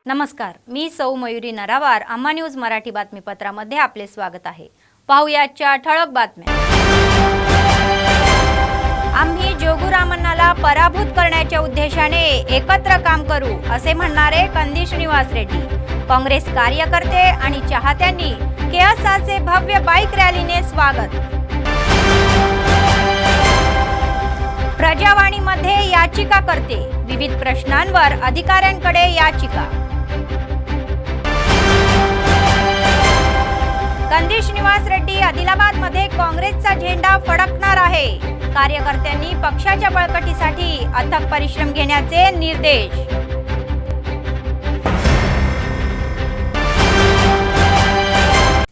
नमस्कार, मी सौ मयुरी नरावार. अम्मा न्यूज मराठी बातमीपत्रामध्ये आपले स्वागत आहे. पाहुयाच्या ठळक बातम्या. आम्ही जोगुरामन्नाला पराभूत करण्याच्या उद्देशाने एकत्र काम करू असे म्हणणारे कंदी श्रीनिवास रेड्डी. काँग्रेस कार्यकर्ते आणि चाहत्यांनी केएसआरचे भव्य बाईक रॅलीने स्वागत. प्रजावाणीमध्ये याचिका करते, विविध प्रश्नांवर अधिकाऱ्यांकडे याचिका. कंदी श्रीनिवास रेड्डी आदिलाबादमध्ये काँग्रेसचा झेंडा फडकणार आहे. कार्यकर्त्यांनी पक्षाच्या बळकटीसाठी अथक परिश्रम घेण्याचे निर्देश.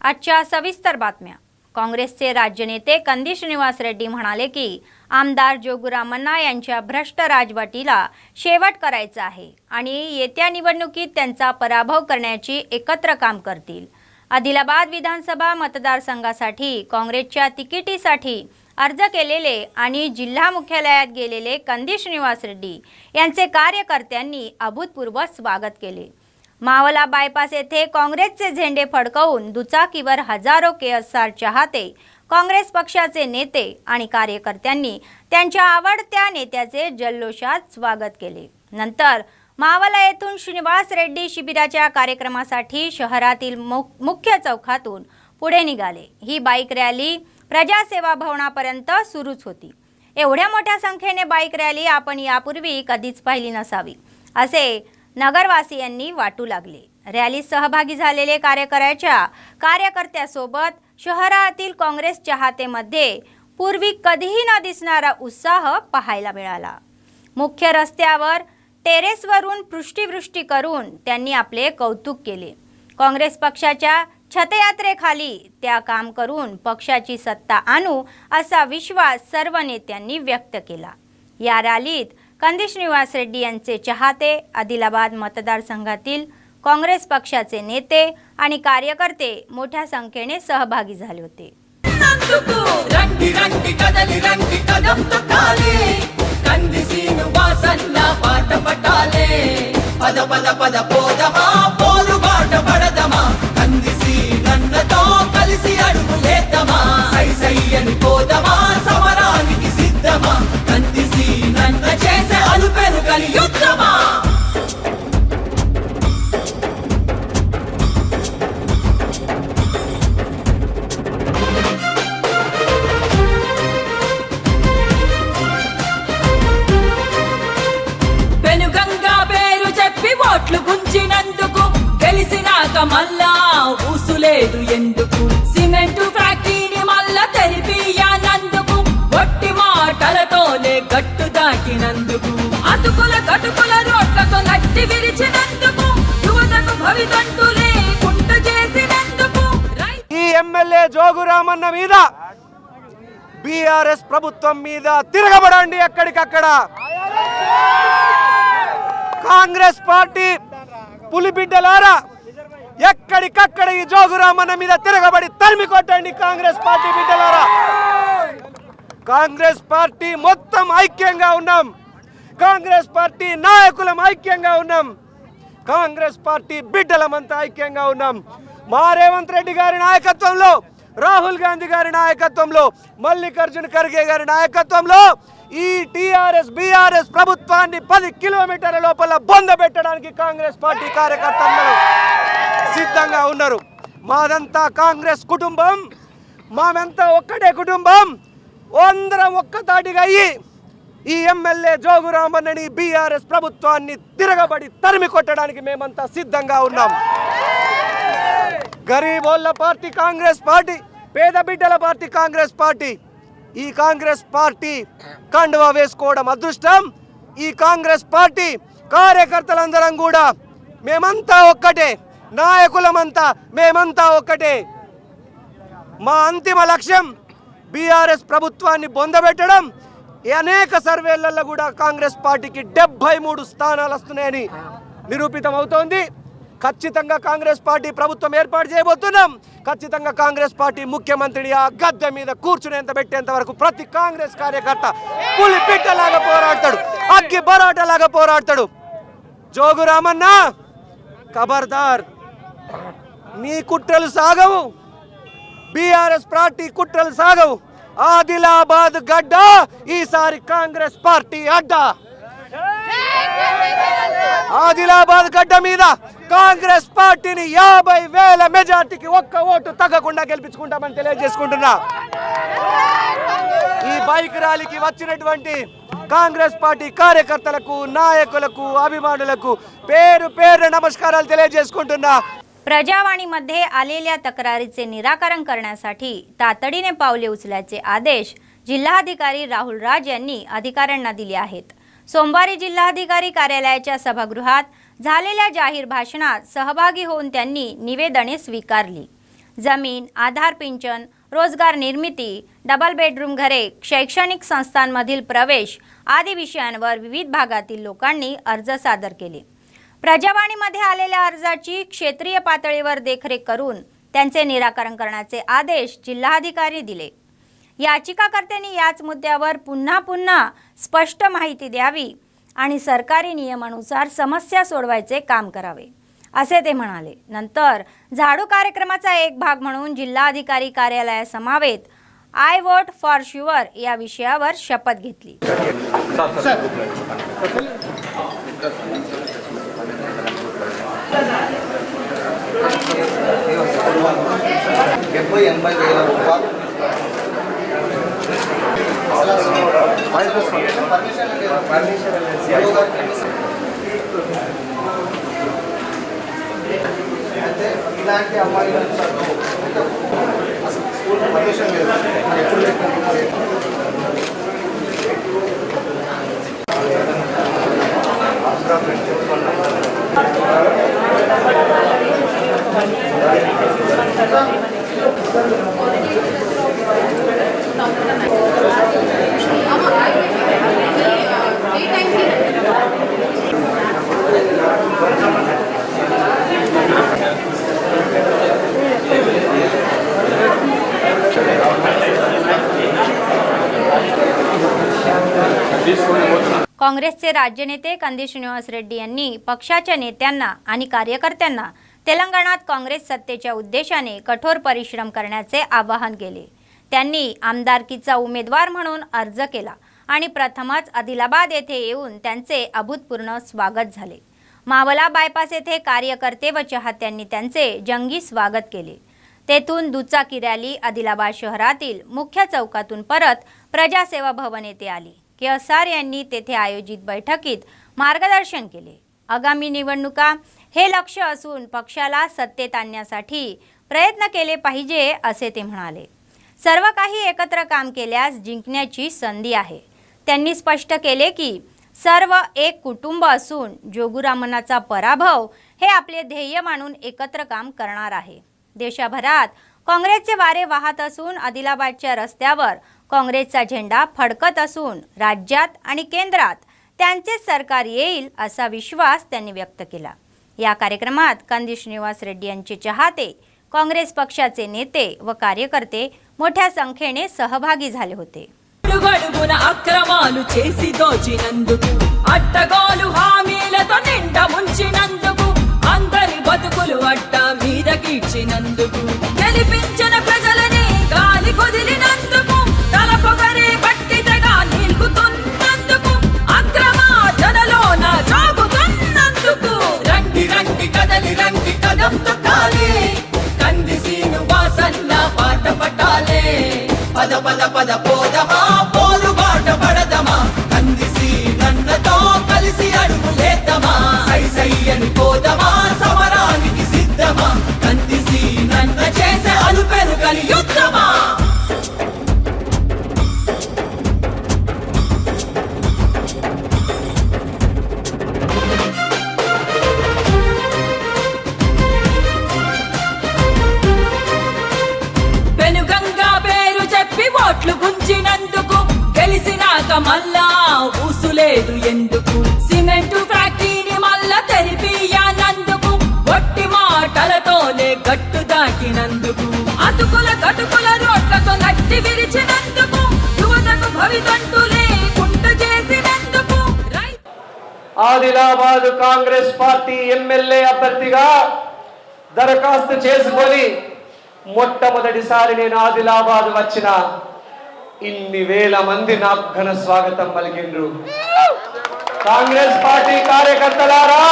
आजच्या सविस्तर बातम्या. काँग्रेसचे राज्य नेते कंदी श्रीनिवास रेड्डी म्हणाले की आमदार जोगुरामन्ना यांच्या भ्रष्ट राजवटीला शेवट करायचा आहे आणि येत्या निवडणुकीत त्यांचा पराभव करण्याची एकत्र काम करतील. आदिलाबाद विधानसभा मतदारसंघासाठी काँग्रेसच्या तिकिटीसाठी अर्ज केलेले आणि जिल्हा मुख्यालयात गेलेले कंदी श्रीनिवास रेड्डी यांचे कार्यकर्त्यांनी अभूतपूर्व स्वागत केले. मावला बायपास येथे काँग्रेसचे झेंडे फडकवून दुचाकीवर हजारो केएसआर चाहते, काँग्रेस पक्षाचे नेते आणि कार्यकर्त्यांनी त्यांच्या आवडत्या नेत्याचे जल्लोषात स्वागत केले. नंतर मावला येथून श्रीनिवास रेड्डी शिबिराच्या कार्यक्रमासाठी शहरातील मुख्य चौकातून पुढे निघाले. ही बाईक रॅली प्रजासेवा भवनापर्यंत सुरूच होती. एवढ्या मोठ्या संख्येने बाईक रॅली आपण यापूर्वी कधीच पाहिली नसावी असे नगरवासियांनी वाटू लागले. रॅलीत सहभागी झालेले कार्यकर्त्यासोबत शहरातील काँग्रेस चाहतेमध्ये पूर्वी कधीही न दिसणारा उत्साह पाहायला मिळाला. मुख्य रस्त्यावर टेरेसवरून पुष्टिवृष्टी करून त्यांनी आपले कौतुक केले. काँग्रेस पक्षाच्या छतयात्रेखाली त्या काम करून पक्षाची सत्ता आणू असा विश्वास सर्व नेत्यांनी व्यक्त केला. या रॅलीत कंदी श्रीनिवास रेड्डी यांचे चाहते, आदिलाबाद मतदारसंघातील काँग्रेस पक्षाचे नेते आणि कार्यकर्ते मोठ्या संख्येने सहभागी झाले होते. ఓట్లు గుంజినందుకు గెలిసినాక మళ్ళా ఊసులేదు ఎందుకు, సిమెంట్ ఫ్యాక్టరీని మళ్ళా తెరిపియానందుకు, ఒట్టి మాటలతోనే గట్టు దాటినందుకు, అతుకుల కటుకుల రోడ్లతో నట్టి విరిచినందుకు, యువతకు భవితంటూ లేకుంట చేసినందుకు. ఈ ఎమ్మెల్యే జోగురామన్న మీద బీఆర్ఎస్ ప్రభుత్వం మీద తిరగబడండి ఎక్కడికక్కడ. కాంగ్రెస్ పార్టీ పులిబిడ్డలారా ఎక్కడికక్కడ ఈ జోగురామన్న మీద తిరగబడి తరిమి కొట్టండి. కాంగ్రెస్ పార్టీ బిడ్డలారా, కాంగ్రెస్ పార్టీ మొత్తం ఐక్యంగా ఉన్నాం. కాంగ్రెస్ పార్టీ నాయకులం ఐక్యంగా ఉన్నాం. కాంగ్రెస్ పార్టీ బిడ్డలమంతా ఐక్యంగా ఉన్నాం. మా రేవంత్ రెడ్డి గారి నాయకత్వంలో, రాహుల్ గాంధీ గారి నాయకత్వంలో, మల్లికార్జున ఖర్గే గారి నాయకత్వంలో ఈ టీఆర్ఎస్ బీఆర్ఎస్ ప్రభుత్వాన్ని 10 కిలోమీటర్ల లోపల బొంద పెట్టడానికి కాంగ్రెస్ పార్టీ కార్యకర్తలు సిద్ధంగా ఉన్నారు. మాదంతా కాంగ్రెస్ కుటుంబం, మామంతా ఒక్కటే కుటుంబం. అందరం ఒక్కతాటిగా అయ్యి ఈ ఎమ్మెల్యే జోగురామన్నని బీఆర్ఎస్ ప్రభుత్వాన్ని తిరగబడి తరిమి కొట్టడానికి మేమంతా సిద్ధంగా ఉన్నాం. గరీబోళ్ళ పార్టీ కాంగ్రెస్ పార్టీ, పేద బిడ్డల పార్టీ కాంగ్రెస్ పార్టీ. ఈ కాంగ్రెస్ పార్టీ కండువా వేసుకోవడం అదృష్టం. ఈ కాంగ్రెస్ పార్టీ కార్యకర్తలందరం కూడా మేమంతా ఒక్కటే, నాయకులమంతా మేమంతా ఒక్కటే. మా అంతిమ లక్ష్యం బీఆర్ఎస్ ప్రభుత్వాన్ని బొందబెట్టడం. అనేక సర్వేలలో కూడా కాంగ్రెస్ పార్టీకి 73 స్థానాలు వస్తున్నాయని నిరూపితం అవుతోంది. ఖచ్చితంగా కాంగ్రెస్ పార్టీ ప్రభుత్వం ఏర్పాటు చేయబోతున్నాం. ఖచ్చితంగా కాంగ్రెస్ పార్టీ ముఖ్యమంత్రిని ఆ గద్దె మీద కూర్చునేంత పెట్టేంత వరకు ప్రతి కాంగ్రెస్ కార్యకర్త పులి పిట్టలాగా పోరాడతాడు, అగ్గి బరాటలాగా పోరాడతాడు. జోగురామన్న ఖబర్దార్, నీ కుట్రలు సాగవు, బీఆర్ఎస్ పార్టీ కుట్రలు సాగవు. ఆదిలాబాద్ గడ్డ ఈసారి కాంగ్రెస్ పార్టీ అడ్డ. ఆదిలాబాద్ గడ్డ మీద కాంగ్రెస్ పార్టీని 50,000 మెజార్టీకి ఒక్క ఓటు తగ్గకుండా గెలిపించుకుంటామని తెలియజేసుకుంటున్నా. ఈ బైక్ ర్యాలీకి వచ్చినటువంటి కాంగ్రెస్ పార్టీ కార్యకర్తలకు, नायकुలకు, अभिमानुలకు పేరు పేరు నమస్కారాలు తెలియజేసుకుంటున్నా. प्रजावाणीमध्ये आलेल्या तक्रारीचे निराकरण करण्यासाठी तातडीने पावले उचलण्याचे आदेश जिल्हाधिकारी राहुल राज यांनी अधिकाऱ्यांना दिले आहेत. सोमवारी जिल्हाधिकारी कार्यालयाच्या सभागृहात झालेल्या जाहीर भाषणात सहभागी होऊन त्यांनी निवेदने स्वीकारली. जमीन, आधार पिंचन, रोजगार निर्मिती, डबल बेडरूम घरे, शैक्षणिक संस्थांमधील प्रवेश आदी विषयांवर विविध भागातील लोकांनी अर्ज सादर केले. प्रजावाणीमध्ये आलेल्या अर्जाची क्षेत्रीय पातळीवर देखरेख करून त्यांचे निराकरण करण्याचे आदेश जिल्हाधिकारी दिले. याचिकाकर्त्यांनी याच मुद्द्यावर पुन्हा पुन्हा स्पष्ट माहिती द्यावी आणि सरकारी नियमानुसार समस्या सोडवायचे काम करावे असे ते म्हणाले. नंतर झाडू कार्यक्रमाचा एक भाग म्हणून जिल्हाधिकारी कार्यालयासमवेत आय वोट फॉर शुअर या विषयावर शपथ घेतली. ఇలాంటి అమ్మాయిలు స్కూల్ పర్మిషన్ లేదు काँग्रेसचे राज्य नेते कंदी श्रीनिवास रेड्डी यांनी पक्षाच्या नेत्यांना आणि कार्यकर्त्यांना तेलंगणात काँग्रेस सत्तेच्या उद्देशाने कठोर परिश्रम करण्याचे आवाहन केले. त्यांनी आमदारकीचा उमेदवार म्हणून अर्ज केला आणि प्रथमच आदिलाबाद येथे येऊन त्यांचे अभूतपूर्व स्वागत झाले. मावला बायपास येथे कार्यकर्ते व चाहत्यांनी त्यांचे जंगी स्वागत केले. तेथून दुचाकी रॅली आदिलाबाद शहरातील मुख्य चौकातून परत प्रजासेवा भवन येथे आली. केसार यांनी तेथे आयोजित बैठकीत मार्गदर्शन केले. आगामी निवडणुका हे लक्ष्य असून पक्षाला सत्तेत आणण्यासाठी प्रयत्न केले पाहिजे असे ते म्हणाले. सर्व काही एकत्र काम केल्यास जिंकण्याची संधी आहे. त्यांनी स्पष्ट केले की सर्व एक कुटुंब असून जोगुरामनाचा पराभव हे आपले ध्येय मानून एकत्र काम करणार आहे. देशभरात काँग्रेसचे वारे वाहत असून आदिलाबादच्या रस्त्यावर काँग्रेसचा झेंडा फडकत असून राज्यात आणि केंद्रात त्यांचे सरकार येईल असा विश्वास त्यांनी व्यक्त केला. या कार्यक्रमात कंदी श्रीनिवास रेड्डी यांचे चाहते, काँग्रेस पक्षाचे नेते व कार्यकर्ते मोठ्या संख्येने सहभागी झाले होते. అడుగడుగున అక్రమాలు చేసి దోచినందుకు, అట్టగోలు హామీలతో నిండా ముంచినందుకు, అందరి బతుకులు అట్ట మీద కీడ్చినందుకు, గెలిపించిన ప్రజలని గాలి కొదిలినందుకు, తల పొగరే బట్టి తెగ నిలుగుతున్నందుకు, అక్రమార్జనలోన జాగుతున్నందుకు, రండి రండి కదలి రండి కదం తొక్కాలి, కంది శ్రీనివాసన్న పాట పట్టాలే, పద పద పద పోదమా పోరు బాట పడదమా, కందిసి నన్నతో కలిసి అడుగులేద్దామా, సై సై అని పోదమా సమరానికి సిద్ధమా, కందిసి నన్న చేసే అలుపెరు కలి యుద్ధమా. ఓట్లు గుంజినందుకు, గెలిసినాక మళ్ళా ఊసులేదు ఎందుకు, సిమెంటు ఫ్యాక్టరీని మళ్ళా తెరిపియానందుకు, ఒట్టి మాటలతోనే గట్టు దాటినందుకు, అతుకుల కటుకుల రోడ్లతో నట్టి విరిచినందుకు, యువతకు భవితంటు లేకుండా చేసినందుకు, ఆదిలాబాద్ కాంగ్రెస్ పార్టీ ఎమ్మెల్యే అభ్యర్థిగా దరఖాస్తు చేసుకొని మొట్టమొదటిసారి నేను ఆదిలాబాద్ వచ్చిన ఇన్ని వేల మంది నాకు ఘన స్వాగతం పలికిండ్రు. కాంగ్రెస్ పార్టీ కార్యకర్తలారా,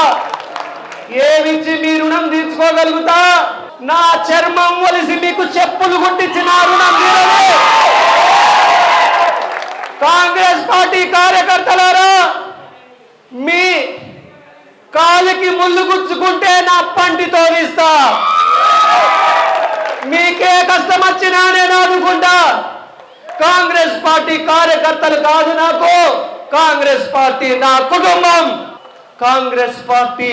ఏమిచ్చి మీ రుణం తీర్చుకోగలుగుతా? నా చర్మం ఒలిసి మీకు చెప్పులు కుట్టించిన రుణం తీరలే. కాంగ్రెస్ పార్టీ కార్యకర్తలారా, మీ కాలికి ముళ్ళు గుచ్చుకుంటే నా పంటితో ఇస్తా. మీకే కష్టం వచ్చినా నేను ఆదుకుంటా. కాంగ్రెస్ పార్టీ కార్యకర్తలు కాదు నాకు, కాంగ్రెస్ పార్టీ నా కుటుంబం. కాంగ్రెస్ పార్టీ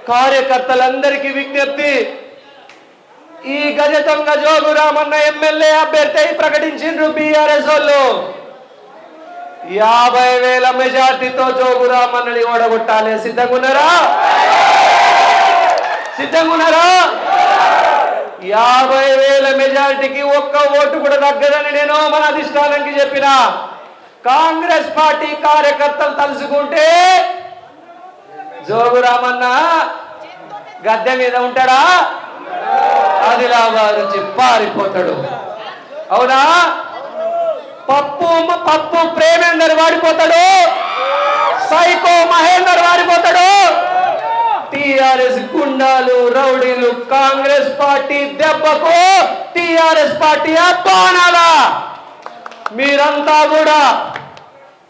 కార్యకర్తలందరికీ విజ్ఞప్తి, ఈ గజతంగ జోగు రామన్న ఎమ్మెల్యే అభ్యర్థి ప్రకటించిండ్రు బీఆర్ఎస్ వాళ్ళు. 50,000 మెజార్టీతో జోగు రామన్నని ఓడగొట్టాలి. సిద్ధంగున్నారా? సిద్ధంగున్నారా? 50,000 మెజార్టీకి ఒక్క ఓటు కూడా తగ్గదని నేను మన అధిష్టానానికి చెప్పిన. కాంగ్రెస్ పార్టీ కార్యకర్తలు తలుసుకుంటే జోగు రామన్న గద్దె మీద ఉంటాడా? ఆదిలాబాద్ నుంచి పారిపోతాడు. అవునా? పప్పు ప్రేమేందర్ వాడిపోతాడు, సైకో మహేందర్ వాడిపోతాడు. టిఆర్ఎస్ గుండాలు రౌడీలు కాంగ్రెస్ పార్టీ దెబ్బకు టిఆర్ఎస్ పార్టీ అప్పానాలా. మీరంతా కూడా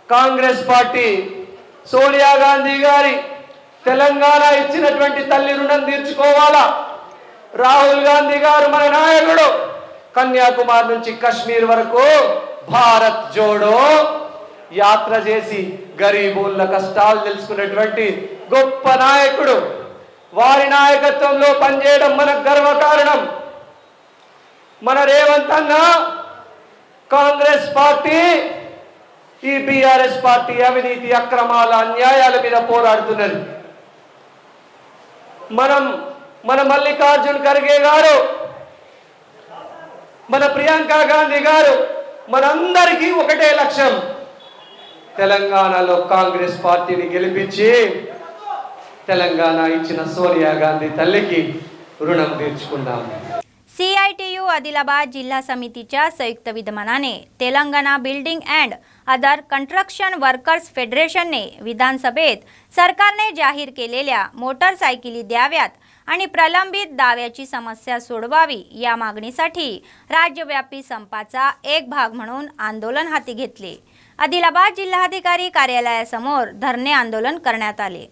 కాంగ్రెస్ పార్టీ సోనియా గాంధీ గారి తెలంగాణ ఇచ్చినటువంటి తల్లి రుణం తీర్చుకోవాలా. రాహుల్ గాంధీ గారు మన నాయకుడు, కన్యాకుమారి నుంచి కశ్మీర్ వరకు భారత్ జోడో యాత్ర చేసి గరీబుల కష్టాలు తెలుసుకున్నటువంటి గొప్ప నాయకుడు. వారి నాయకత్వంలో పనిచేయడం మనకు గర్వకారణం. మన రేవంత్ అన్న కాంగ్రెస్ పార్టీ ఈ బీఆర్ఎస్ పార్టీ అవినీతి అక్రమాల అన్యాయాల మీద పోరాడుతున్నది. మన మల్లికార్జున్ ఖర్గే గారు, మన ప్రియాంక గాంధీ గారు, మనందరికీ ఒకటే లక్ష్యం, తెలంగాణలో కాంగ్రెస్ పార్టీని గెలిపించి తెలంగాణ ఇచ్చిన సోనియా గాంధీ तल्लीकी ऋणम तीर्చుకుందాం. CITU आदिलाबाद जिल्हा समितीच्या संयुक्त विद्यमानाने Telangana building and other construction workers फेडरेशनने विधानसभेत सरकारने जाहीर केलेल्या मोटरसायकली द्याव्यात आणि प्रलंबित दाव्याची समस्या सोडवावी या मागणीसाठी राज्यव्यापी संपाचा एक भाग म्हणून आंदोलन हाती घेतले. आदिलाबाद जिल्हाधिकारी कार्यालयासमोर धरणे आंदोलन करण्यात आले.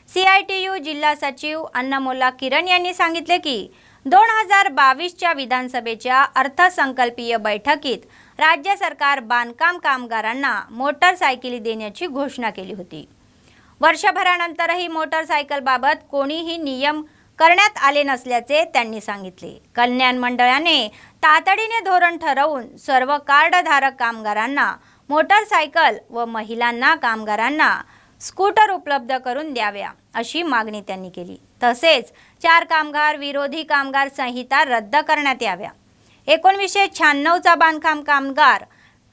CITU जिल्हा सचिव अन्नमोला किरण यांनी सांगितले की 2022च्या विधानसभेच्या अर्थसंकल्पीय बैठकीत राज्य सरकार बांधकाम कामगारांना मोटरसायकली देण्याची घोषणा केली होती. वर्षभरानंतरही मोटरसायकलबाबत कोणीही नियम करण्यात आले नसल्याचे त्यांनी सांगितले. कल्याण मंडळाने तातडीने धोरण ठरवून सर्व कार्डधारक कामगारांना मोटरसायकल व महिलांना कामगारांना स्कूटर उपलब्ध करून द्याव्या अशी मागणी त्यांनी केली. तसेच 4 कामगार विरोधी कामगार संहिता रद्द करण्यात याव्या. 1996चा बांधकाम कामगार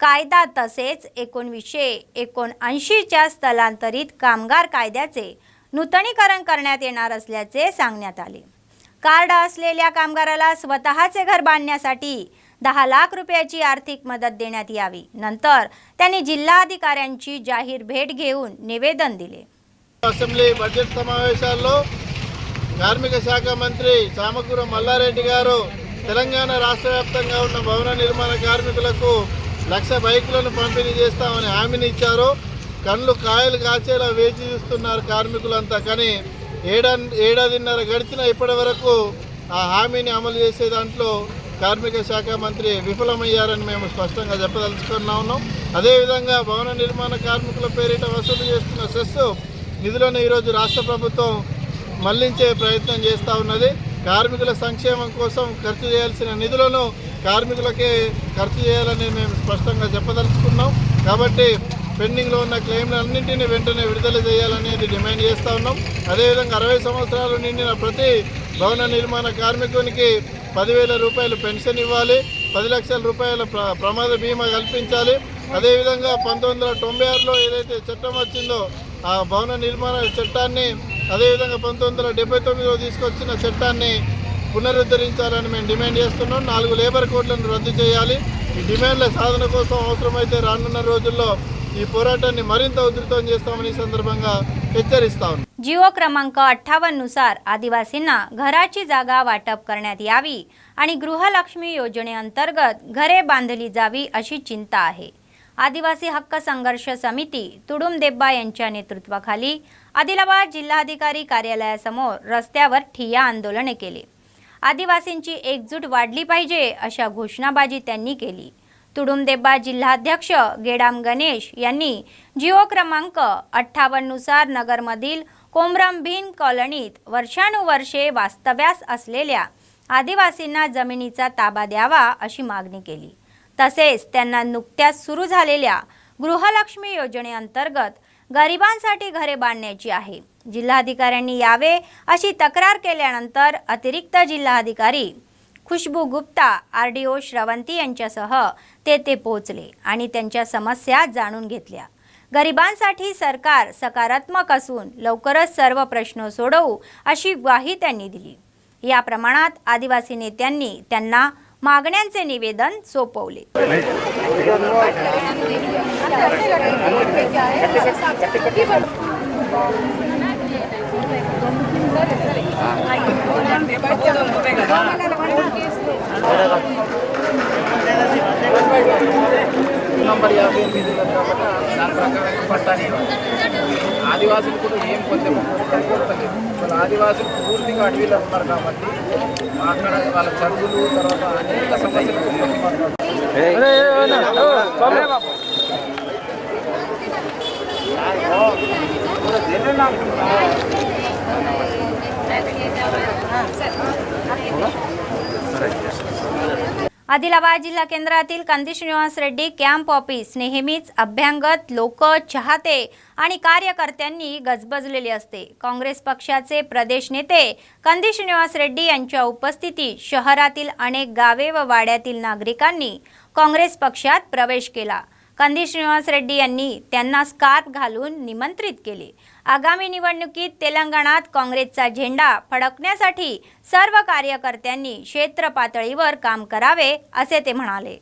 कायदा तसेच 1979च्या स्थलांतरित कामगार कायद्याचे नूतनीकरण करण्यात येणार असल्याचे सांगण्यात आले. कार्ड असलेल्या कामगाराला स्वतःचे घर बांधण्यासाठी 10 लाख रुपयाची आर्थिक मदत देण्यात यावी. नंतर त्यांनी जिल्हाधिकाऱ्यांची जाहीर भेट घेऊन निवेदन दिले. అసెంబ్లీ బడ్జెట్ సమావేశాల్లో కార్మిక శాఖ మంత్రి చామకూర మల్లారెడ్డి గారు తెలంగాణ రాష్ట్ర వ్యాప్తంగా ఉన్న భవన నిర్మాణ కార్మికులకు 1,00,000 బైకులను పంపిణీ చేస్తామని హామీని ఇచ్చారు. కళ్ళు కాయలు కాచేలా వేచి చూస్తున్నారు కార్మికులంతా. కానీ ఏడాదిన్నర గడిచినా ఇప్పటి వరకు ఆ హామీని అమలు చేసే దాంట్లో కార్మిక శాఖ మంత్రి విఫలమయ్యారని మేము స్పష్టంగా చెప్పదలుచుకున్నా ఉన్నాం. అదేవిధంగా భవన నిర్మాణ కార్మికుల పేరిట వసూలు చేస్తున్న సెస్ నిధులను ఈరోజు రాష్ట్ర ప్రభుత్వం మళ్లించే ప్రయత్నం చేస్తూ ఉన్నది. కార్మికుల సంక్షేమం కోసం ఖర్చు చేయాల్సిన నిధులను కార్మికులకే ఖర్చు చేయాలని మేము స్పష్టంగా చెప్పదలుచుకున్నాం. కాబట్టి పెండింగ్లో ఉన్న క్లెయిమ్లన్నింటినీ వెంటనే విడుదల చేయాలనేది డిమాండ్ చేస్తూ ఉన్నాం. అదేవిధంగా 60 సంవత్సరాలు నిండిన ప్రతి భవన నిర్మాణ కార్మికునికి 10,000 రూపాయలు పెన్షన్ ఇవ్వాలి, 10 లక్షల రూపాయల ప్రమాద బీమా కల్పించాలి. అదేవిధంగా 1996లో ఏదైతే చట్టం వచ్చిందో ఆ భవన నిర్మాణ చట్టాన్ని అదేవిధంగా 1979లో తీసుకొచ్చిన చట్టాన్ని పునరుద్ధరించాలని మేము డిమాండ్ చేస్తున్నాం. 4 లేబర్ కోడ్లను రద్దు చేయాలి. ఈ డిమాండ్ల సాధన కోసం అవసరమైతే రానున్న రోజుల్లో ఈ पोराटाన్ని మరింత उधृతం చేస్తామని ఈ సందర్భంగా హెచ్చరిస్తా ఉన్నాం. जिओ क्रमांक 58 नुसार आदिवासींना घराची जागा वाटप करण्यात यावी आणि गृहलक्ष्मी योजनेअंतर्गत घरे बांधली जावी अशी चिंता आहे. आदिवासी हक्क संघर्ष समिती तुडुंबदेब्बा यांच्या नेतृत्वाखाली आदिलाबाद जिल्हाधिकारी कार्यालयासमोर रस्त्यावर ठिय्या आंदोलने केले. आदिवासींची एकजूट वाढली पाहिजे अशा घोषणाबाजी त्यांनी केली. तुडुंबदेब्बा जिल्हाध्यक्ष गेडाम गणेश यांनी जिओ क्रमांक 58 नुसार नगरमधील कोमरमभीन कॉलनीत वर्षानुवर्षे वास्तव्यास असलेल्या आदिवासींना जमिनीचा ताबा द्यावा अशी मागणी केली. तसेच त्यांना नुकत्याच सुरू झालेल्या गृहलक्ष्मी योजनेअंतर्गत गरिबांसाठी घरे बांधण्याची आहे. जिल्हाधिकाऱ्यांनी यावे अशी तक्रार केल्यानंतर अतिरिक्त जिल्हाधिकारी खुशबू गुप्ता आरडीओ श्रवंती यांच्यासह तेथे पोहोचले आणि त्यांच्या समस्या जाणून घेतल्या. गरिबांसाठी सरकार सकारात्मक असून लवकरच सर्व प्रश्न सोडवू अशी ग्वाही त्यांनी दिली. या प्रमाणात आदिवासी नेत्यांनी त्यांना मागण्यांचे निवेदन सोपवले. నంబర్ 58 కాబట్టి దాని ప్రకారంగా పట్టాలి. ఆదివాసులు కూడా ఏం కొంచెం సరిపోతలేదు. వాళ్ళ ఆదివాసులు పూర్తిగా అడవిలో ఉన్నారు కాబట్టి అక్కడ వాళ్ళ చదువులు తర్వాత అనేక సమస్యలు आदिलाबाद जिल्हा केंद्रातील कंदी श्रीनिवास रेड्डी कॅम्प ऑफिस नेहमीच अभ्यंगत लोक चाहते आणि कार्यकर्त्यांनी गजबजलेले असते. काँग्रेस पक्षाचे प्रदेश नेते कंदी श्रीनिवास रेड्डी यांच्या उपस्थितीत शहरातील अनेक गावे व वाड्यातील नागरिकांनी काँग्रेस पक्षात प्रवेश केला. कंदी श्रीनिवास रेड्डी यांनी त्यांना स्कार्फ घालून निमंत्रित केले. आगामी निवडणुकीत तेलंगणात काँग्रेसचा झेंडा फडकण्यासाठी सर्व कार्यकर्त्यांनी क्षेत्र पातळीवर काम करावे असे ते म्हणाले.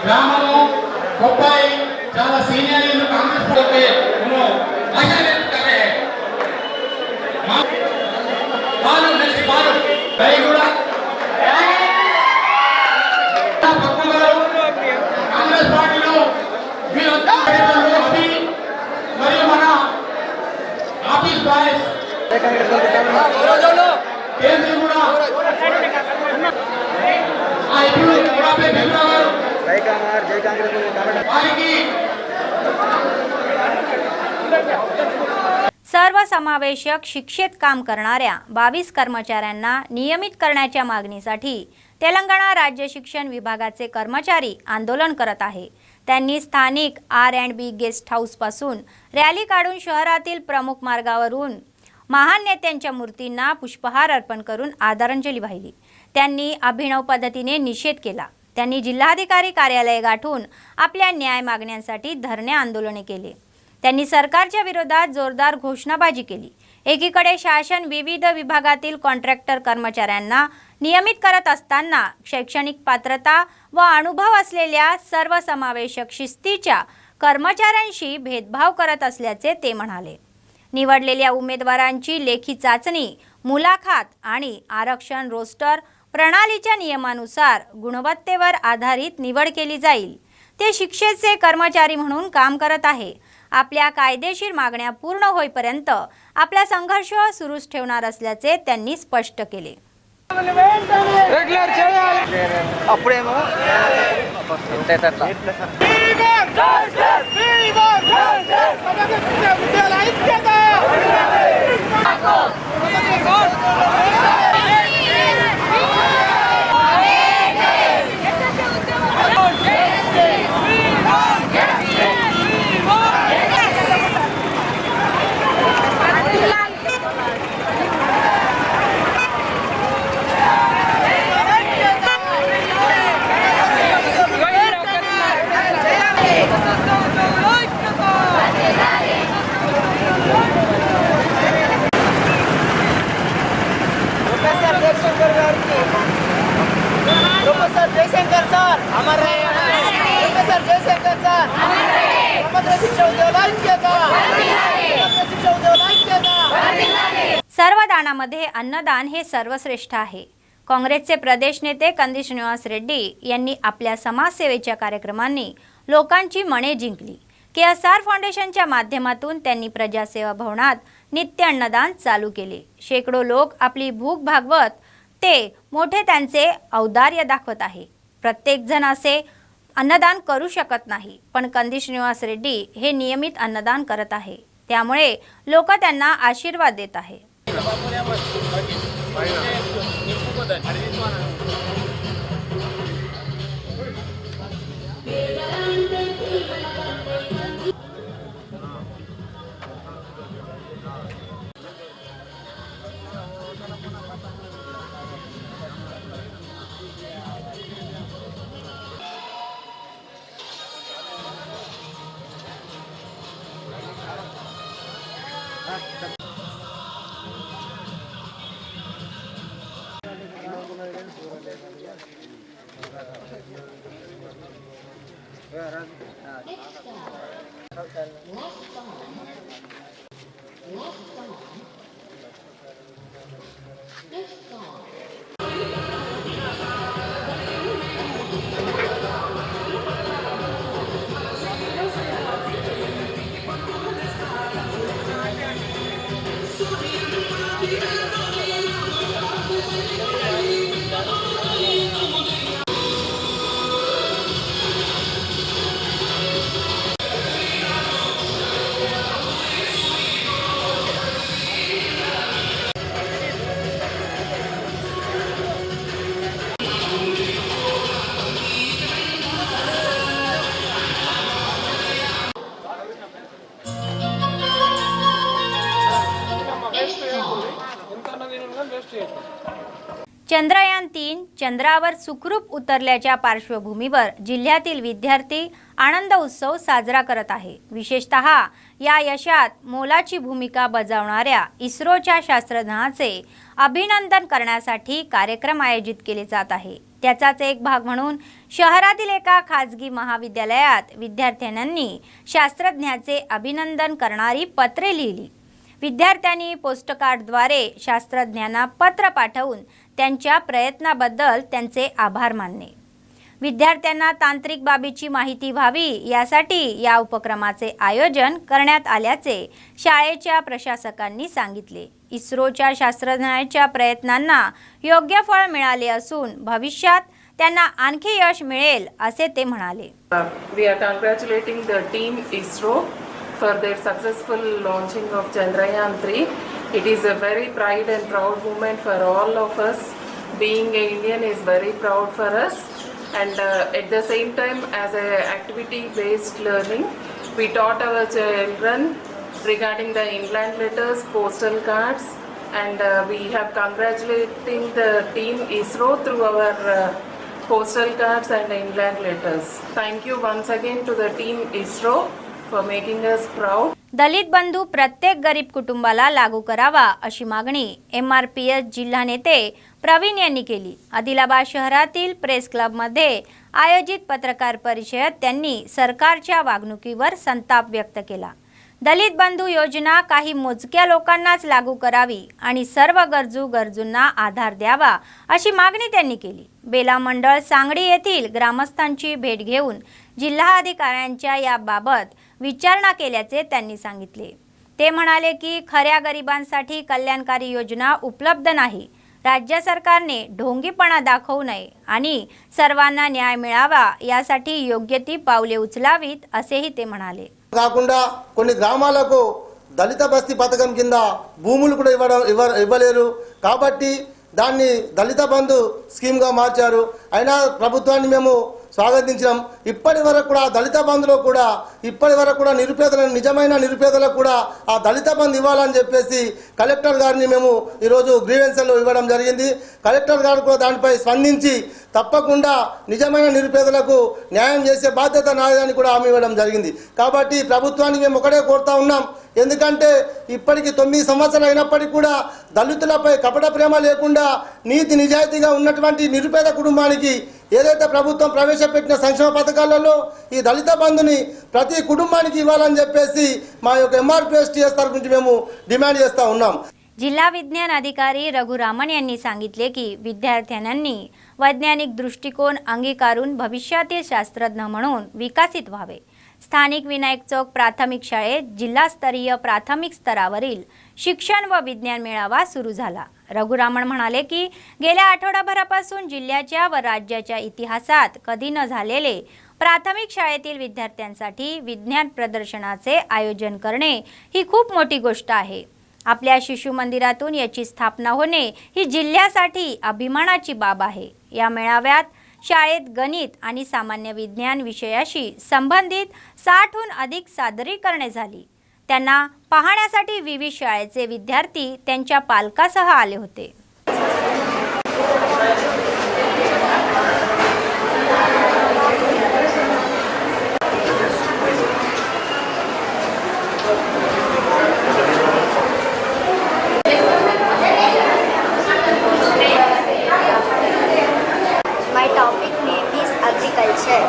ग्रामों कोपाई చాలా senior leader Congress party ASHA వ్యక్త कर रहे हैं बालू नरसी बालू कई కూడా కాంగ్రెస్ పార్టీలో వీళ్ళంతా అభి మరియు మన ఆఫీస్ బాయ్స్ కేంద్ర కూడా ఇప్పుడు కూడా పెద్దవారు सर्वसमावेशक शिक्षेत काम करणाऱ्या 22 कर्मचाऱ्यांना नियमित करण्याच्या मागणीसाठी तेलंगणा राज्य शिक्षण विभागाचे कर्मचारी आंदोलन करत आहे. त्यांनी स्थानिक R&B गेस्ट हाऊस पासून रॅली काढून शहरातील प्रमुख मार्गावरून महान नेत्यांच्या मूर्तींना पुष्पहार अर्पण करून आदरांजली वाहिली. त्यांनी अभिनव पद्धतीने निषेध केला. त्यांनी जिल्हाधिकारी कार्यालय गाठून आपल्या न्याय मागण्यांसाठी धरणे आंदोलने केले. त्यांनी सरकारच्या विरोधात जोरदार घोषणाबाजी केली. एकीकडे शासन विविध विभागातील कॉन्ट्रॅक्टर कर्मचाऱ्यांना नियमित करत असताना शैक्षणिक पात्रता व अनुभव असलेल्या सर्वसमावेशक शिस्तीच्या कर्मचाऱ्यांशी भेदभाव करत असल्याचे ते म्हणाले. निवडलेल्या उमेदवारांची लेखी चाचणी, मुलाखत आणि आरक्षण रोस्टर प्रणालीच्या नियमानुसार गुणवत्तेवर आधारित निवड केली जाईल. ते शिक्षेचे कर्मचारी म्हणून काम करत आहे. आपल्या कायदेशीर मागण्या पूर्ण होईपर्यंत आपला संघर्ष सुरूच ठेवणार असल्याचे त्यांनी स्पष्ट केले. प्रोफेसर जयशंकर सर हमारे प्रोफेसर जयशंकर सर समग्र शिक्षा उद्योगाला सर्व दानामध्ये अन्नदान हे सर्वश्रेष्ठ आहे. काँग्रेसचे प्रदेश नेते कंदी श्रीनिवास रेड्डी यांनी आपल्या समाजसेवेच्या कार्यक्रमांनी लोकांची मने जिंकली. KSR फाउंडेशनच्या माध्यमातून त्यांनी प्रजासेवा भवनात नित्य अन्नदान चालू केले. शेकडो लोक आपली भूक भागवत ते मोठे त्यांचे औदार्य दाखवत आहे. प्रत्येक जण असे अन्नदान करू शकत नाही, पण कंदी श्रीनिवास रेड्डी हे नियमित अन्नदान करत आहे. त्यामुळे लोक त्यांना आशीर्वाद देत आहे. चंद्रयान-3 चंद्रावर सुखरूप उतरल्याच्या पार्श्वभूमीवर जिल्ह्यातील विद्यार्थी आनंद उत्सव साजरा करत आहे. विशेषतः या यशात मोलाची भूमिका बजावणाऱ्या इस्रोच्या शास्त्रज्ञांचे अभिनंदन करण्यासाठी कार्यक्रम आयोजित केले जात आहे. त्याचाच एक भाग म्हणून शहरातील एका खाजगी महाविद्यालयात विद्यार्थ्यांनी शास्त्रज्ञांचे अभिनंदन करणारी पत्रे लिहिली. विद्यार्थ्यांनी पोस्टकार्डद्वारे शास्त्रज्ञांना पत्र पाठवून त्यांच्या प्रयत्नाबद्दल त्यांचे आभार मानले. विद्यार्थ्यांना तांत्रिक बाबीची माहिती व्हावी यासाठी या उपक्रमाचे आयोजन करण्यात आल्याचे शाळेच्या प्रशासकांनी सांगितले. इस्रोच्या शास्त्रज्ञांच्या प्रयत्नांना योग्य फळ मिळाले असून भविष्यात त्यांना आणखी यश मिळेल असे ते म्हणाले. We are congratulating the team ISRO for their successful launching of Chandrayaan-3. It is a very pride and proud moment for all of us. Being an Indian is very proud for us. And at the same time, as a activity-based learning, we taught our children regarding the inland letters, postal cards, and we have congratulating the team ISRO through our postal cards and inland letters. Thank you once again to the team ISRO for making us proud. दलित बंधू प्रत्येक गरीब कुटुंबाला लागू करावा अशी मागणी MRPS जिल्हा नेते प्रवीण यांनी केली। आदिलाबाद शहरातील प्रेस क्लबमध्ये आयोजित पत्रकार परिषदेत त्यांनी सरकारच्या वागणुकीवर संताप व्यक्त केला। दलित बंधू योजना काही मोजक्या लोकांनाच लागू करावी आणि सर्व गरजूंना आधार द्यावा अशी मागणी त्यांनी केली। बेला मंडळ सांगडी येथील ग्रामस्थांची भेट घेऊन जिल्हाधिकाऱ्यांच्या याबाबत विचारणा केल्याचे त्यांनी सांगितले। ते म्हणाले की खऱ्या गरिबांसाठी कल्याणकारी योजना उपलब्ध नाही। राज्य सरकारने ढोंगीपणा दाखवू नये आणि सर्वांना न्याय मिळावा यासाठी योग्य ती पावले उचलावीत असेही ते म्हणाले। కాకుండా కొన్ని గ్రామాలకు దళిత బస్తీ పథకం కింద భూములు కూడా ఇవ్వలేరు కాబట్టి దాన్ని దళిత బంధు స్కీమ్ గా మార్చారు। అయినా ప్రభుత్వాన్ని మేము స్వాగతించాం। ఇప్పటి వరకు కూడా దళిత బంధులో కూడా నిరుపేదలను నిజమైన నిరుపేదలకు కూడా ఆ దళిత బంధు ఇవ్వాలని చెప్పేసి కలెక్టర్ గారిని మేము ఈ రోజు గ్రీవెన్స్లో ఇవ్వడం జరిగింది। కలెక్టర్ గారు కూడా దానిపై స్పందించి తప్పకుండా నిజమైన నిరుపేదలకు న్యాయం చేసే బాధ్యత నాదని కూడా హామీ ఇవ్వడం జరిగింది। కాబట్టి ప్రభుత్వానికి మేము ఒకటే కోరుతా ఉన్నాం, ఎందుకంటే ఇప్పటికి 9 సంవత్సరాలు అయినప్పటికీ కూడా దళితులపై కపట ప్రేమ లేకుండా నీతి నిజాయితీగా ఉన్నటువంటి నిరుపేద కుటుంబానికి ఏదైతే ప్రభుత్వం ప్రవేశపెట్టిన సంక్షేమ పథకాలలో ఈ దళిత బంధుని ప్రతి కుటుంబానికి ఇవ్వాలని చెప్పేసి మా యొక్క MRPS తరఫు నుంచి మేము డిమాండ్ చేస్తూ ఉన్నాం। जिल्हा विज्ञान अधिकारी रघुरामन यांनी सांगितले की विद्यार्थ्यांनी वैज्ञानिक दृष्टिकोन अंगीकारून भविष्यातील शास्त्रज्ञ म्हणून विकसित व्हावे। स्थानिक विनायक चौक प्राथमिक शाळेत जिल्हास्तरीय प्राथमिक स्तरावरील शिक्षण व विज्ञान मेळावा सुरू झाला। रघुरामन म्हणाले की गेल्या आठवडाभरापासून जिल्ह्याच्या व राज्याच्या इतिहासात कधी न झालेले प्राथमिक शाळेतील विद्यार्थ्यांसाठी विज्ञान प्रदर्शनाचे आयोजन करणे ही खूप मोठी गोष्ट आहे। आपल्या शिशु मंदिरातून याची स्थापना होणे ही जिल्ह्यासाठी अभिमानाची बाब आहे। या मेळाव्यात शाळेत गणित आणि सामान्य विज्ञान विषयाशी संबंधित 60हून अधिक सादरीकरणे झाली। त्यांना पाहण्यासाठी विविध शाळेचे विद्यार्थी त्यांच्या पालकासह आले होते। My topic name is agriculture.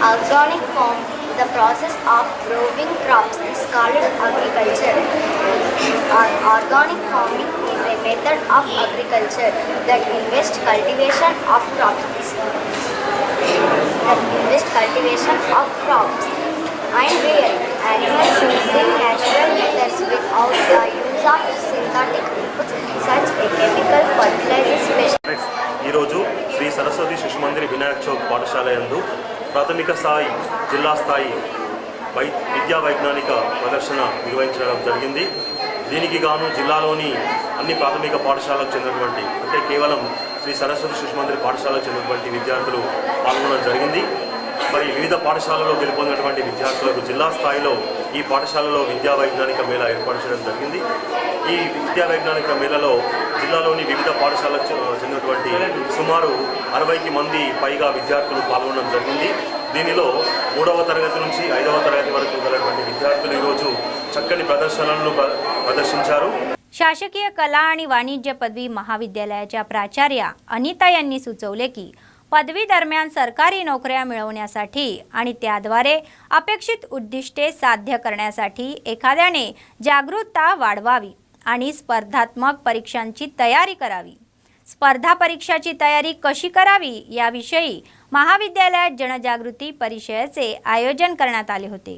Organic form, the process of growing crops is called agriculture. Organic farming is a method of agriculture that invests cultivation of crops. And rearing animals using natural methods without the use of synthetic inputs such as chemical fertilizers. ఈరోజు శ్రీ సరస్వతి శిశు మందిర్ వినాయక్ చౌక్ పాఠశాల యందు ప్రాథమిక స్థాయి జిల్లా స్థాయి విద్యా వైజ్ఞానిక ప్రదర్శన నిర్వహించడం జరిగింది। దీనికి గాను జిల్లాలోని అన్ని ప్రాథమిక పాఠశాలకు చెందినటువంటి అంటే కేవలం శ్రీ సరస్వతి శిశు మందిర్ పాఠశాలకు చెందినటువంటి విద్యార్థులు పాల్గొనడం జరిగింది। మరి వివిధ పాఠశాలలో గెలుపొందినటువంటి విద్యార్థులకు జిల్లా స్థాయిలో ఈ పాఠశాలలో విద్యా వైజ్ఞానిక మేళా ఏర్పాటు చేయడం జరిగింది। ఈ విద్యా వైజ్ఞానిక మేళలో జిల్లాలోని వివిధ పాఠశాలకు చెందినటువంటి సుమారు 60కి మంది పైగా విద్యార్థులు పాల్గొనడం జరిగింది। దీనిలో 3వ తరగతి నుంచి 5వ తరగతి వరకు గలటువంటి विद्यार्थी ఈరోజు చక్కని ప్రదర్శనలను ప్రదర్శించారు। शासकीय कला आणि वाणिज्य पदवी महाविद्यालयाच्या प्राचार्या अनिता यांनी सुचवले की पदवी दरम्यान सरकारी नोकऱ्या मिळवण्यासाठी आणि त्याद्वारे अपेक्षित उद्दिष्टे साध्य करण्यासाठी एखाद्याने जागरूकता वाढवावी आणि स्पर्धात्मक परीक्षांची तयारी करावी। स्पर्धा परीक्षाची तयारी कशी करावी याविषयी महाविद्यालयात जनजागृती परिषदेचे आयोजन करण्यात आले होते।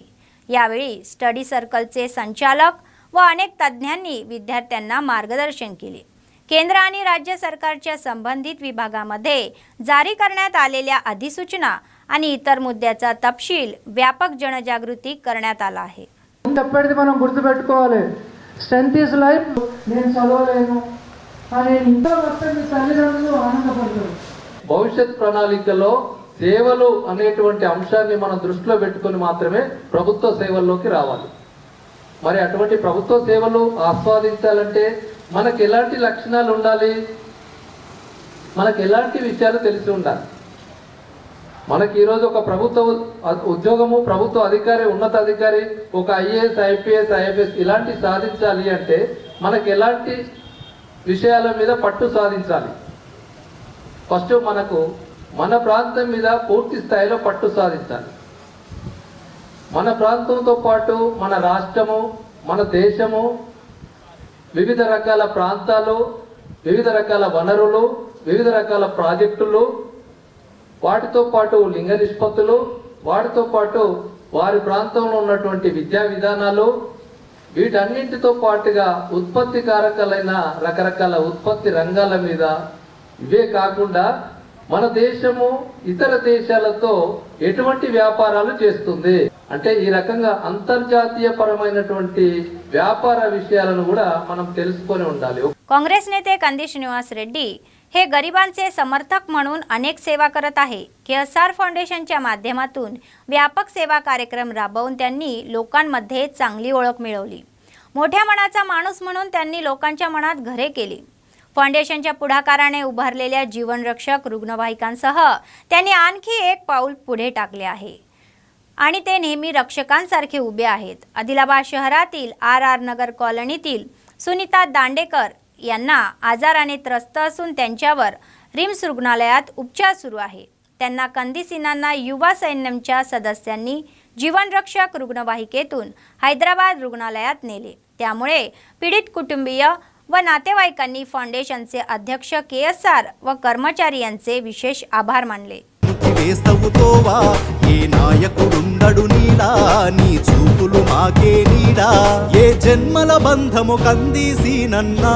यावेळी स्टडी सर्कलचे संचालक व अनेक तज्ञांनी विद्यार्थ्यांना मार्गदर्शन केले। केंद्र आणि राज्य सरकारच्या संबंधित विभागामध्ये जारी करण्यात आलेल्या अधिसूचना आणि इतर मुद्द्याचा तपशील व्यापक जनजागृती करण्यात आला आहे। చెప్పేది మనం గుర్తుపెట్టుకోవాలి, స్ట్రెంత్ ఈజ్ లైఫ్. నేను చదవలేను అని ఇంట్లో వస్తే మీ తల్లిదండ్రులు ఆనందపడతారు। భవిష్యత్ ప్రణాళికలో సేవలు అనేటువంటి అంశాన్ని మనం దృష్టిలో పెట్టుకొని మాత్రమే ప్రభుత్వ సేవల్లోకి రావాలి। మరి అటువంటి ప్రభుత్వ సేవలు ఆస్వాదించాలంటే మనకు ఎలాంటి లక్షణాలు ఉండాలి, మనకు ఎలాంటి విషయాలు తెలిసి ఉండాలి। మనకి ఈరోజు ఒక ప్రభుత్వ ఉద్యోగము, ప్రభుత్వ అధికారి, ఉన్నతాధికారి, ఒక ఐఏఎస్, ఐపీఎస్, ఐఎఫ్ఎస్ ఇలాంటి సాధించాలి అంటే మనకి ఎలాంటి విషయాల మీద పట్టు సాధించాలి? ఫస్ట్ మనకు మన ప్రాంతం మీద పూర్తి స్థాయిలో పట్టు సాధించాలి. మన ప్రాంతంతో పాటు మన రాష్ట్రము, మన దేశము, వివిధ రకాల ప్రాంతాలు, వివిధ రకాల వనరులు, వివిధ రకాల ప్రాజెక్టులు, వాటితో పాటు లింగ నిష్పత్తులు, వాటితో పాటు వారి ప్రాంతంలో ఉన్నటువంటి విద్యా విధానాలు, వీటన్నింటితో పాటుగా ఉత్పత్తి కారకాలైన రకరకాల ఉత్పత్తి రంగాల మీద, ఇవే కాకుండా మన దేశము ఇతర దేశాలతో ఎటువంటి వ్యాపారాలు చేస్తుంది అంటే ఈ రకంగా అంతర్జాతీయ పరమైనటువంటి వ్యాపార విషయాలను కూడా మనం తెలుసుకొని ఉండాలి. काँग्रेस नेते कंदी श्रीनिवास रेड्डी हे गरिबांचे समर्थक म्हणून अनेक सेवा करत आहे. KSR फाउंडेशनच्या माध्यमातून व्यापक सेवा कार्यक्रम राबवून त्यांनी लोकांमध्ये चांगली ओळख मिळवली. मोठ्या मनाचा माणूस म्हणून त्यांनी लोकांच्या मनात घरे केली. फाउंडेशनच्या पुढाकाराने उभारलेल्या जीवनरक्षक रुग्णवाहिकांसह त्यांनी आणखी एक पाऊल पुढे टाकले आहे आणि ते नेहमी रक्षकांसारखे उभे आहेत. आदिलाबाद शहरातील RR नगर कॉलनीतील सुनीता दांडेकर यांना आजाराने त्रस्त असून त्यांच्यावर रिम्स रुग्णालयात उपचार सुरू आहे. त्यांना कंदी सिनांना युवा सैन्यमच्या सदस्यांनी जीवनरक्षक रुग्णवाहिकेतून हैदराबाद रुग्णालयात नेले. त्यामुळे पीडित कुटुंबीय व नातेवाईकांनी फाउंडेशनचे अध्यक्ष KSR व कर्मचारी यांचे विशेष आभार मानले. వేస్తవుతోవా ఏ నాయకుడుండడు నీలా నీ చూపులు మాకే నీడా ఏ జన్మల బంధము కందీసినన్నా.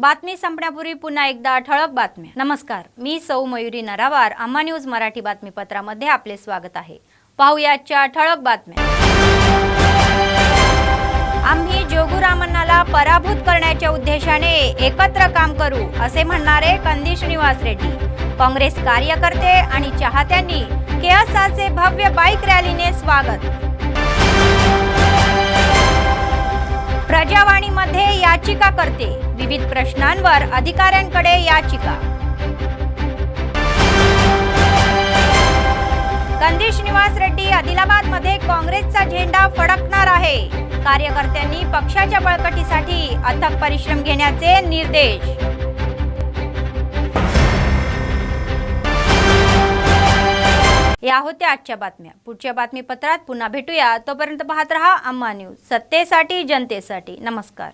बातमी संपण्यापूर्वी पुन्हा एकदा ठळक बातम्या. नमस्कार, मी सौ मयुरी नरावार. आम्हा न्यूज मराठी बातमीपत्रामध्ये आपले स्वागत आहे. पाहूया आजच्या ठळक बातम्या. आम्ही जोगुरामन्नाला पराभूत करण्याच्या उद्देशाने एकत्र काम करू असे म्हणणारे कंदी श्रीनिवास रेड्डी. काँग्रेस कार्यकर्ते आणि चाहत्यांनी KSRचे भव्य बाईक रॅलीने स्वागत. प्रजावाणीमध्ये याचिका करते, विविध प्रश्नांवर अधिकाऱ्यांकडे याचिका. कंदी श्रीनिवास रेड्डी आदिलाबादमध्ये काँग्रेसचा झेंडा फडकणार आहे. कार्यकर्त्यांनी पक्षाच्या बळकटीसाठी अथक परिश्रम घेण्याचे निर्देश. या होत्या आजच्या बातम्या. पुढच्या बातमीपत्रात पुन्हा भेटूया. तोपर्यंत पाहत रहा आम्हा न्यूज, सत्तेसाठी जनतेसाठी. नमस्कार.